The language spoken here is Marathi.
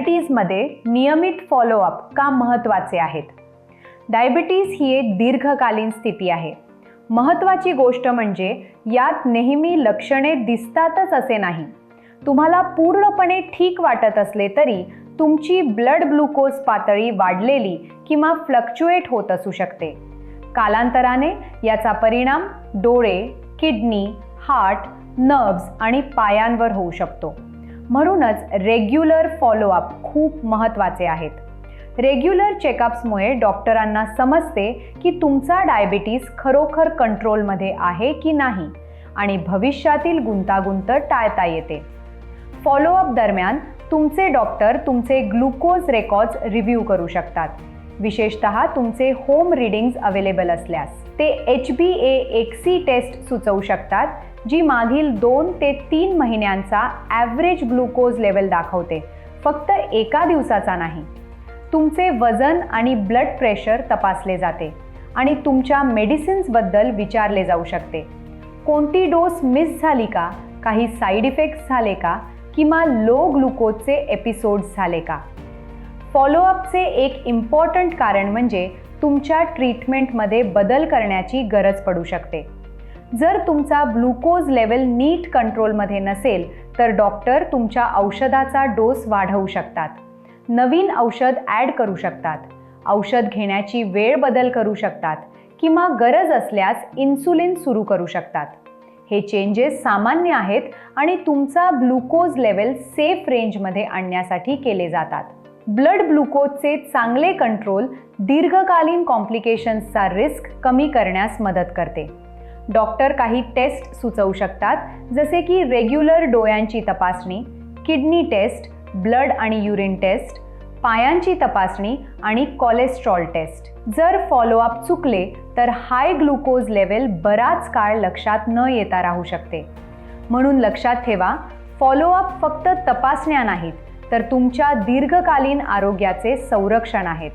डायबिटीजमध्ये नियमित फॉलोअप का महत्त्वाचे आहेत? डायबिटीज ही एक दीर्घकालीन स्थिती आहे. महत्त्वाची गोष्ट म्हणजे यात नेहमी लक्षणे दिसतातच असे नाही. तुम्हाला पूर्णपणे ठीक वाटत असले तरी तुमची ब्लड ग्लुकोज पातळी वाढलेली किंवा फ्लक्च्युएट होत असू शकते. कालांतराने याचा परिणाम डोळे, किडनी, हार्ट, नर्व्स आणि पायांवर होऊ शकतो. म्हणूनच रेग्युलर फॉलोअप खूप महत्त्वाचे आहेत. रेग्युलर चेकअप्समुळे डॉक्टरांना समजते की तुमचा डायबिटीज खरोखर कंट्रोलमध्ये आहे की नाही आणि भविष्यातील गुंतागुंत टाळता येते. फॉलोअप दरम्यान तुमचे डॉक्टर तुमचे ग्लुकोज रेकॉर्ड्स रिव्ह्यू करू शकतात, विशेषतः तुमचे होम रीडिंग्स अवेलेबल असल्यास. ते HbA1c टेस्ट सुचवू शकतात, जी मागील 2 ते 3 महिन्यांचा ॲव्हरेज ग्लुकोज लेवल दाखवते, फक्त एका दिवसाचा नाही. तुमचे वजन आणि ब्लड प्रेशर तपासले जाते आणि तुमच्या मेडिसिन्सबद्दल विचारले जाऊ शकते. कोणती डोस मिस झाली का, काही साईड इफेक्ट्स झाले का किंवा लो ग्लुकोजचे एपिसोड्स झाले का. फॉलोअपचे एक इम्पॉर्टंट कारण म्हणजे तुमच्या ट्रीटमेंटमध्ये बदल करण्याची गरज पडू शकते. जर तुमचा ग्लुकोज लेवल नीट कंट्रोलमध्ये नसेल तर डॉक्टर तुमच्या औषधाचा डोस वाढवू शकतात, नवीन औषध ॲड करू शकतात, औषध घेण्याची वेळ बदल करू शकतात किंवा गरज असल्यास इन्सुलिन सुरू करू शकतात. हे चेंजेस सामान्य आहेत आणि तुमचा ग्लुकोज लेवल सेफ रेंजमध्ये आणण्यासाठी केले जातात. ब्लड ग्लुकोजचे चांगले कंट्रोल दीर्घकालीन कॉम्प्लिकेशन्सचा रिस्क कमी करण्यास मदत करते. डॉक्टर काही टेस्ट सुचवू शकतात, जसे की रेग्युलर डोळ्यांची तपासणी, किडनी टेस्ट, ब्लड आणि युरिन टेस्ट, पायांची तपासणी आणि कोलेस्ट्रॉल टेस्ट. जर फॉलोअप चुकले तर हाय ग्लुकोज लेवल बराच काळ लक्षात न येता राहू शकते. म्हणून लक्षात ठेवा, फॉलोअप फक्त तपासण्या नाहीत तर तुमच्या दीर्घकालीन आरोग्याचे संरक्षण आहेत.